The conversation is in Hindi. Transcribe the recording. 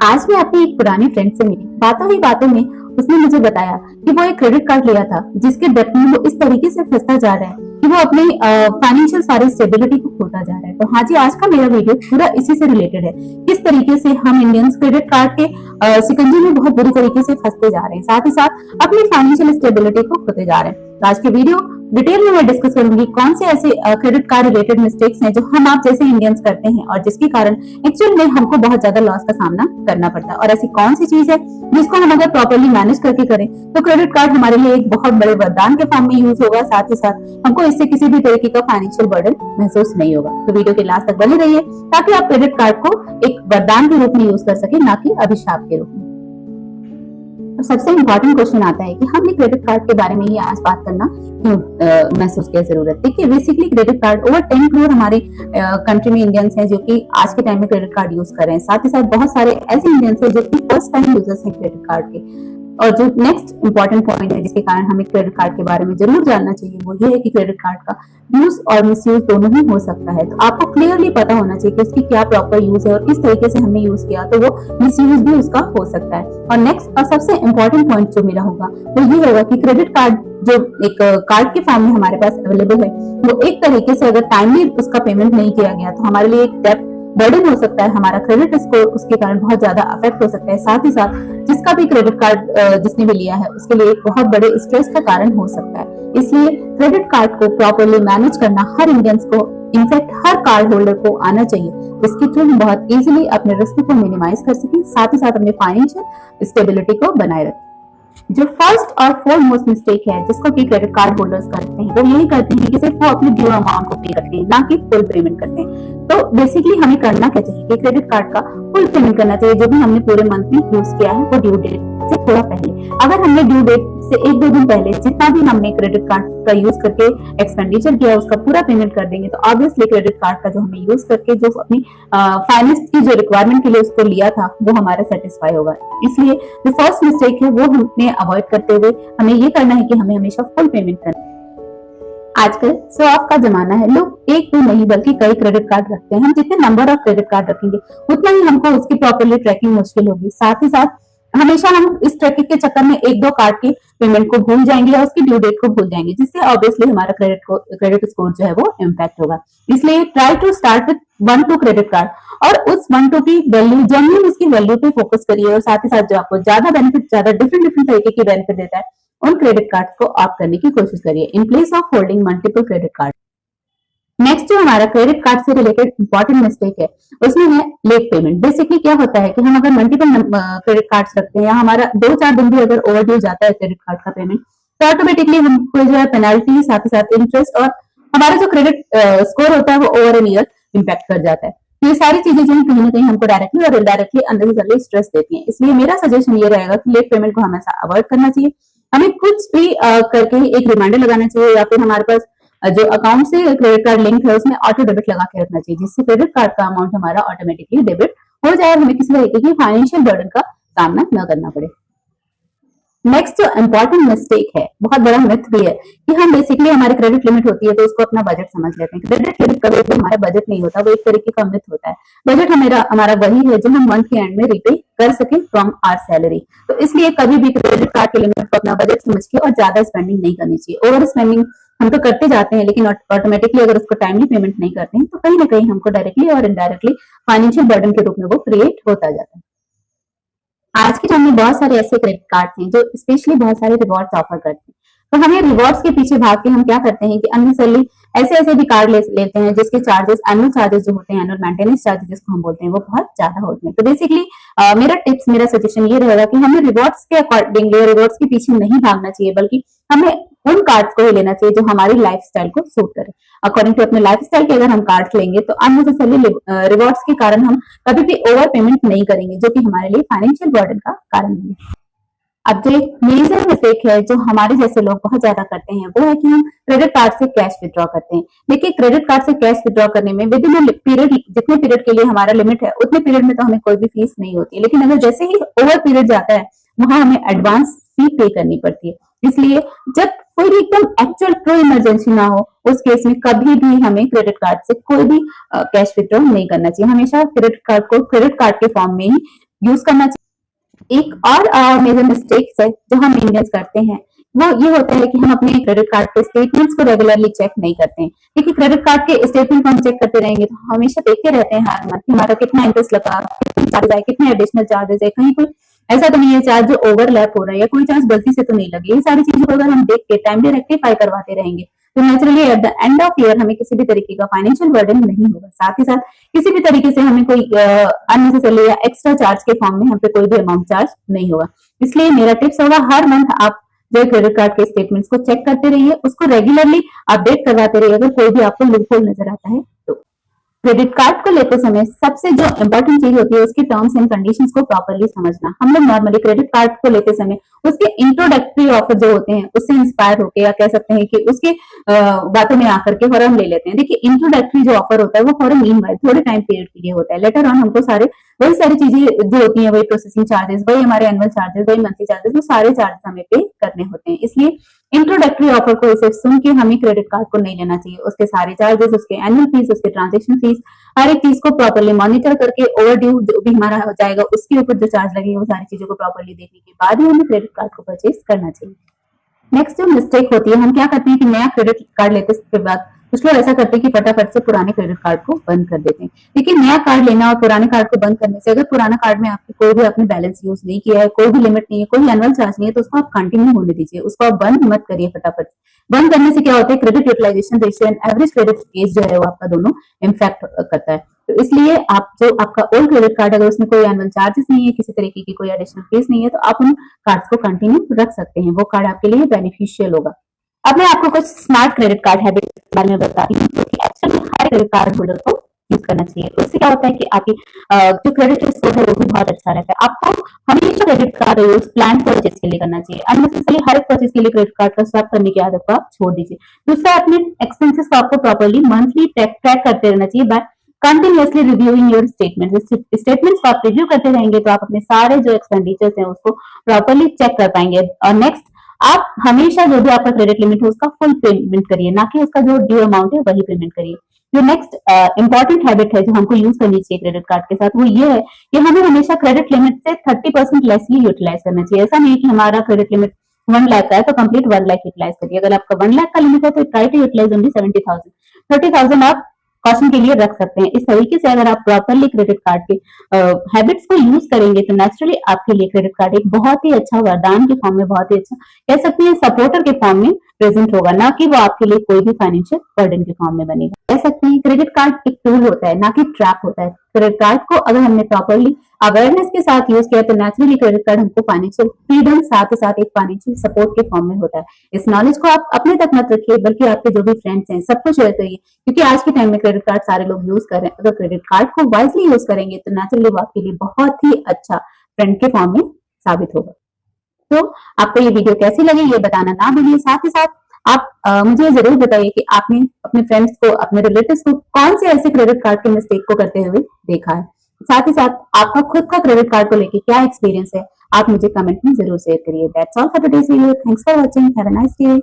आज मैं अपनी एक पुरानी फ्रेंड से मिली। बातों ही बातों में उसने मुझे बताया कि वो एक क्रेडिट कार्ड लिया था जिसके डेट में वो इस तरीके से फंसता जा रहा है कि वो अपनी फाइनेंशियल सारी स्टेबिलिटी को खोता जा रहा है। तो हाँ जी, आज का मेरा वीडियो पूरा इसी से रिलेटेड है, किस तरीके से हम इंडियंस क्रेडिट कार्ड के शिकंजे में बहुत बुरी तरीके से फंसते जा रहे हैं, साथ ही साथ अपनी फाइनेंशियल स्टेबिलिटी को खोते जा रहे हैं। तो आज के वीडियो डिटेल में मैं डिस्कस करूंगी कौन से ऐसे क्रेडिट कार्ड रिलेटेड मिस्टेक्स हैं जो हम आप जैसे इंडियंस करते हैं और जिसके कारण एक्चुअल में हमको बहुत ज्यादा लॉस का सामना करना पड़ता है, और ऐसी कौन सी चीज है जिसको हम अगर प्रॉपर्ली मैनेज करके करें तो क्रेडिट कार्ड हमारे लिए एक बहुत बड़े वरदान के फॉर्म में यूज होगा, साथ ही साथ हमको इससे किसी भी तरीके का फाइनेंशियल बर्डन महसूस नहीं होगा। तो वीडियो के लास्ट तक बने रहिए ताकि आप क्रेडिट कार्ड को एक वरदान के रूप में यूज कर सके, ना कि अभिशाप के रूप में। तो सबसे इम्पोर्टेंट क्वेश्चन आता है कि हमने क्रेडिट कार्ड के बारे में ही आज बात करना क्यों महसूस किया जरूरत। देखिए, basically credit card over 10 crore हमारे कंट्री में इंडियंस हैं जो कि आज के टाइम में क्रेडिट कार्ड यूज कर रहे हैं। साथ ही साथ बहुत सारे ऐसे इंडियंस हैं जो कि फर्स्ट टाइम यूजर्स हैं क्रेडिट कार्ड के। और जो नेक्स्ट इंपॉर्टेंट पॉइंट है जिसके कारण हमें क्रेडिट कार्ड के बारे में जरूर जानना चाहिए वो ये है कि क्रेडिट कार्ड का यूज और मिसयूज दोनों ही हो सकता है। तो आपको क्लियरली पता होना चाहिए कि उसकी क्या प्रॉपर यूज है और किस तरीके से हमने यूज किया तो वो मिसयूज भी उसका हो सकता है। और नेक्स्ट और सबसे इंपॉर्टेंट पॉइंट जो मेरा होगा वो ये होगा कि क्रेडिट कार्ड जो एक कार्ड के फॉर्म में हमारे पास अवेलेबल है वो एक तरीके से अगर टाइमली उसका पेमेंट नहीं किया गया तो हमारे लिए एक डेब्ट बर्डन हो सकता है, हमारा क्रेडिट स्कोर उसके कारण बहुत ज्यादा अफेक्ट हो सकता है। साथ ही साथ जिसका भी क्रेडिट कार्ड जिसने भी लिया है उसके लिए एक बहुत बड़े स्ट्रेस का कारण हो सकता है। इसलिए क्रेडिट कार्ड को प्रॉपर्ली मैनेज करना हर इंडियंस को, इनफैक्ट हर कार्ड होल्डर को आना चाहिए, जिसके थ्रू हम बहुत इजीली अपने रिस्क को मिनिमाइज कर सकें, साथ ही साथ अपने फाइनेंशियल स्टेबिलिटी को बनाए रखें। जो फर्स्ट और फोरमोस्ट मिस्टेक है जिसको कि क्रेडिट कार्ड होल्डर्स करते हैं वो यही करते हैं कि सिर्फ वो अपने ड्यू अमाउंट को पे करते हैं, ना कि फुल पेमेंट करते हैं। तो बेसिकली हमें करना क्या चाहिए कि क्रेडिट कार्ड का फुल पेमेंट करना चाहिए। जो भी हमने पूरे मंथ में यूज किया है वो ड्यू डेट से थोड़ा पहले, अगर हमने ड्यू डेट से 1-2 दिन पहले जितना भी हमने क्रेडिट कार्ड का यूज करके एक्सपेंडिचर किया उसका पूरा पेमेंट कर देंगे तो ऑब्वियसली क्रेडिट कार्ड का जो हमें यूज करके जो अपनी फाइनेंस की जो रिक्वायरमेंट के लिए उसको लिया था वो हमारा सेटिस्फाई होगा। इसलिए जो फर्स्ट मिस्टेक है वो हमें अवॉइड करते हुए हमें ये करना है कि हमें हमेशा फुल पेमेंट करना है। आजकल शो ऑफ का जमाना है, लोग एक भी नहीं बल्कि कई क्रेडिट कार्ड रखते हैं। हम जितने नंबर ऑफ क्रेडिट कार्ड रखेंगे उतना ही हमको उसकी प्रॉपर्ली ट्रैकिंग मुश्किल होगी। साथ ही साथ हमेशा हम इस ट्रैकिंग के चक्कर में 1-2 कार्ड के पेमेंट को भूल जाएंगे या उसकी ड्यू डेट को भूल जाएंगे, जिससे ऑब्वियसली हमारा क्रेडिट स्कोर जो है वो इम्पैक्ट होगा। इसलिए try to start with 1-2 credit card और उस 1-2 की वैल्यू, जेन्युइन उसकी वैल्यू पे फोकस करिए, और साथ ही साथ जो आपको ज्यादा बेनिफिट, ज्यादा डिफरेंट तरीके की बेनिफिट देता है उन क्रेडिट कार्ड को आप करने की कोशिश करिए in place of holding multiple credit card. Next जो हमारा क्रेडिट कार्ड से रिलेटेड इंपॉर्टेंट मिस्टेक है उसमें है लेट पेमेंट। बेसिकली क्या होता है कि हम अगर मल्टीपल क्रेडिट कार्ड्स रखते हैं या हमारा 2-4 दिन भी अगर ओवरड्यू जाता है क्रेडिट कार्ड का पेमेंट तो ऑटोमेटिकली हमको जो है पेनल्टी, साथ ही साथ इंटरेस्ट और हमारा जो क्रेडिट स्कोर होता है वो ओवर एन ईयर इम्पैक्ट कर जाता है। तो ये सारी चीजें जो है कहीं ना कहीं हमको डायरेक्टली और इनडायरेक्टली अंदर से अंदर स्ट्रेस देती हैं। इसलिए मेरा सजेशन ये रहेगा कि लेट पेमेंट को हमेशा अवॉइड करना चाहिए। हमें कुछ भी करके एक रिमाइंडर लगाना चाहिए या फिर हमारे पास जो अकाउंट से क्रेडिट कार्ड लिंक है उसमें ऑटो डेबिट लगा के रखना चाहिए, जिससे क्रेडिट कार्ड का अमाउंट हमारा ऑटोमेटिकली डेबिट हो जाए और हमें किसी तरीके की फाइनेंशियल बर्डन का सामना न करना पड़े। नेक्स्ट जो इंपॉर्टेंट मिस्टेक है, बहुत बड़ा मिथ भी है कि हम बेसिकली हमारी क्रेडिट लिमिट होती है तो उसको अपना बजट समझ लेते हैं। क्रेडिट लिमिट कभी भी हमारा बजट नहीं होता, वो एक तरीके का मिथ होता है। बजट हमारा वही है जो हम मंथ के एंड में रिपे कर सके फ्रॉम आवर सैलरी। तो इसलिए कभी भी क्रेडिट कार्ड के लिमिट को अपना बजट समझ के और ज्यादा स्पेंडिंग नहीं करनी चाहिए। ओवर स्पेंडिंग हम तो करते जाते हैं लेकिन ऑटोमेटिकली अगर उसको टाइमली पेमेंट नहीं करते हैं तो कहीं ना कहीं हमको डायरेक्टली और इनडायरेक्टली फाइनेंशियल बर्डन के रूप में वो क्रिएट होता जाता है। आज के टाइम में बहुत सारे ऐसे क्रेडिट कार्ड हैं जो स्पेशली बहुत सारे रिवॉर्ड्स ऑफर करते हैं। तो हमें रिवॉर्ड्स के पीछे भाग के हम क्या करते हैं कि अननेसेसरली ऐसे भी कार्ड लेते हैं जिसके चार्जेस, एनुअल चार्जेस जो होते हैं, एनुअल मेंटेनेंस चार्जेस जिसको हम बोलते हैं, वो बहुत ज्यादा होते हैं। तो बेसिकली मेरा सजेशन ये रहेगा कि हमें रिवॉर्ड्स के अकॉर्डिंग रिवॉर्ड्स के पीछे नहीं भागना चाहिए, बल्कि हमें उन कार्ड्स को ही लेना चाहिए जो हमारी लाइफस्टाइल को सूट करे। अकॉर्डिंग टू अपने लाइफस्टाइल के अगर हम कार्ड्स लेंगे तो अननेसेसरली रिवॉर्ड्स के कारण हम कभी भी ओवर पेमेंट नहीं करेंगे, जो कि हमारे लिए फाइनेंशियल बर्डन का कारण है। अब जो एक मेजर मिस्टेक है जो हमारे जैसे लोग बहुत ज्यादा करते हैं वो है कि हम क्रेडिट कार्ड से कैश विड्रॉ करते हैं। देखिए, क्रेडिट कार्ड से कैश विड्रॉ करने में विद इन पीरियड, जितने पीरियड के लिए हमारा लिमिट है उतने पीरियड में तो हमें कोई भी फीस नहीं होती है, लेकिन अगर जैसे ही ओवर पीरियड जाता है वहां हमें एडवांस फी पे करनी पड़ती है। इसलिए जब कोई भी एकदम एक्चुअल ट्रू इमरजेंसी ना हो उस केस में कभी भी हमें क्रेडिट कार्ड से कोई भी कैश विड्रॉ नहीं करना चाहिए। हमेशा क्रेडिट कार्ड को क्रेडिट कार्ड के फॉर्म में ही यूज करना चाहिए। एक और मेजर मिस्टेक्स है जो हम इंडियंस करते हैं, वो ये होता है कि हम अपने क्रेडिट कार्ड के स्टेटमेंट्स को रेगुलरली चेक नहीं करते हैं। देखिए क्रेडिट कार्ड के स्टेटमेंट को हम चेक करते रहेंगे तो हमेशा देखते रहते हैं हर मंथ हमारा कितना इंटरेस्ट लगा, कितने चार्जेस आए, कितने एडिशनल चार्जेस है, कहीं कोई ऐसा तो नहीं है चार्ज जो ओवरलैप हो रहा है या कोई चार्ज गलती से तो नहीं लगे। ये सारी चीजों को अगर हम देख के टाइमली रेक्टिफाई करवाते रहेंगे तो naturally at the end of year हमें किसी भी तरीके का फाइनेंशियल बर्डन नहीं होगा। साथ ही साथ किसी भी तरीके से हमें कोई अननेसेसरी या एक्स्ट्रा चार्ज के फॉर्म में हम पे कोई भी अमाउंट चार्ज नहीं होगा। इसलिए मेरा टिप्स होगा हर मंथ आप जो क्रेडिट कार्ड के स्टेटमेंट्स को चेक करते रहिए, उसको रेगुलरली अपडेट करवाते रहिए अगर कोई भी आपको लूपहोल नजर आता है तो। क्रेडिट कार्ड को लेते समय सबसे जो इम्पोर्टेंट चीज होती है उसकी टर्म्स एंड कंडीशंस को प्रॉपर्ली समझना। हम लोग नॉर्मली क्रेडिट कार्ड को लेते समय उसके इंट्रोडक्टरी ऑफर जो होते हैं उससे इंस्पायर होके या कह सकते हैं कि उसके बातों में आकर के फौरन ले लेते हैं। देखिए इंट्रोडक्टरी जो ऑफर होता है वो फॉर मीन वाइल थोड़े टाइम पीरियड के लिए होता है। लेटर ऑन हमको सारे वही सारी चीजें जो होती हैं, वही प्रोसेसिंग चार्जेस, वही हमारे एनुअल चार्जेस, वही मंथली चार्जेस, वो सारे चार्जेस हमें पे करने होते हैं। इसलिए इंट्रोडक्टरी ऑफर को इसे सुन के हमें क्रेडिट कार्ड को नहीं लेना चाहिए। उसके सारे चार्जेस, उसके एनुअल फीस, उसके ट्रांजेक्शन फीस, हर एक चीज को प्रॉपर्ली मॉनिटर करके ओवरड्यू जो भी हमारा हो जाएगा उसके ऊपर जो चार्ज लगेगा वो सारी चीजों को प्रॉपर्ली देखने के बाद ही हमें क्रेडिट कार्ड को परचेज करना चाहिए। नेक्स्ट जो मिस्टेक होती है, हम क्या करते हैं कि नया क्रेडिट कार्ड लेते के बाद कुछ लोग ऐसा करते हैं कि फटाफट से पुराने क्रेडिट कार्ड को बंद कर देते हैं। देखिए नया कार्ड लेना और पुराने कार्ड को बंद करने से, अगर पुराना कार्ड में आपकी कोई भी आपने बैलेंस यूज नहीं किया है, कोई भी लिमिट नहीं है, कोई एनुअल चार्ज नहीं है, तो उसको आप कंटिन्यू होने दीजिए, उसको आप बंद मत करिए फटाफट। बंद करने से क्या होता है, credit utilization ratio and average credit age जो है वो आपका दोनों इम्पैक्ट करता है। तो इसलिए आप जो आपका ओल्ड क्रेडिट कार्ड अगर उसमें कोई एनुअल चार्जेस नहीं है, किसी तरीके की कोई एडिशनल फीस नहीं है, तो आप उन कार्ड्स को कंटिन्यू रख सकते हैं। वो कार्ड आपके लिए बेनिफिशियल होगा। अब मैं आपको कुछ स्मार्ट क्रेडिट कार्ड हैबिट के बारे में बता रही हूँ, जो कि एक्चुअली हर क्रेडिट कार्ड होल्डर को यूज करना चाहिए। तो इससे क्या होता है कि आपकी जो क्रेडिट स्कोर है वो भी बहुत अच्छा रहता है। आपको हमेशा credit card use plan purchase के लिए करना चाहिए। अननेसेसरी हर एक परचेज के लिए क्रेडिट कार्ड का स्वैप करने की आदत को आप छोड़ दीजिए। दूसरा, अपने एक्सपेंसेस को आपको प्रॉपर्ली मंथली ट्रैक करते रहना चाहिए by continuously reviewing your statements. Statements को आप रिव्यू करते रहेंगे तो आप अपने सारे जो एक्सपेंडिचर्स हैं उसको प्रॉपर्ली चेक कर पाएंगे। और नेक्स्ट, आप हमेशा जो भी आपका क्रेडिट लिमिट है उसका फुल पेमेंट करिए, ना कि उसका जो ड्यू अमाउंट है वही पेमेंट करिए। जो नेक्स्ट इंपॉर्टेंट हैबिट है जो हमको यूज करनी चाहिए क्रेडिट कार्ड के साथ, वो ये है कि हमें हमेशा क्रेडिट लिमिट से 30% लेस ही यूटिलाइज करना चाहिए। ऐसा नहीं कि हमारा क्रेडिट लिमिट 1 लाख का है तो कंप्लीट 1 लाख यूटिलाइज करिए। अगर आपका 1 लाख का लिमिट है तो ट्राई टू यूटिलाइज ओनली 70,000, 30,000 आप कॉशन के लिए रख सकते हैं। इस तरीके से अगर आप प्रॉपर्ली क्रेडिट कार्ड के हैबिट्स को यूज करेंगे तो नेचुरली आपके लिए क्रेडिट कार्ड एक बहुत ही अच्छा वरदान के फॉर्म में, बहुत ही अच्छा कह सकते हैं सपोर्टर के फॉर्म में प्रेजेंट होगा, ना कि वो आपके लिए कोई भी फाइनेंशियल बर्डन के फॉर्म में बनेगा। कह सकते हैं क्रेडिट कार्ड एक टूल होता है, ना कि ट्रैप होता है। क्रेडिट कार्ड को अगर हमने प्रॉपर्ली अवेयरनेस के साथ यूज किया तो नेचुरली क्रेडिट कार्ड हमको फाइनेंशियल फ्रीडम साथ ही साथ एक फाइनेंशियल सपोर्ट के फॉर्म में होता है। इस नॉलेज को आप अपने तक मत रखिए बल्कि आपके जो भी फ्रेंड्स हैं सबको शेयर करिए, क्योंकि आज के टाइम में क्रेडिट कार्ड सारे लोग यूज कर रहे हैं। अगर क्रेडिट कार्ड को वाइजली यूज करेंगे तो नेचुरली वो आपके लिए बहुत ही अच्छा फ्रेंड के फॉर्म में साबित होगा। तो आपको ये वीडियो कैसी लगी ये बताना ना भूलिए। साथ ही साथ आप मुझे जरूर बताइए कि आपने अपने फ्रेंड्स को, अपने रिलेटिव्स को कौन से ऐसे क्रेडिट कार्ड के मिस्टेक को करते हुए देखा है। साथ ही साथ आपका खुद का क्रेडिट कार्ड को लेके क्या एक्सपीरियंस है आप मुझे कमेंट में जरूर शेयर करिए। That's all for today's video. Thanks for watching. Have a nice day.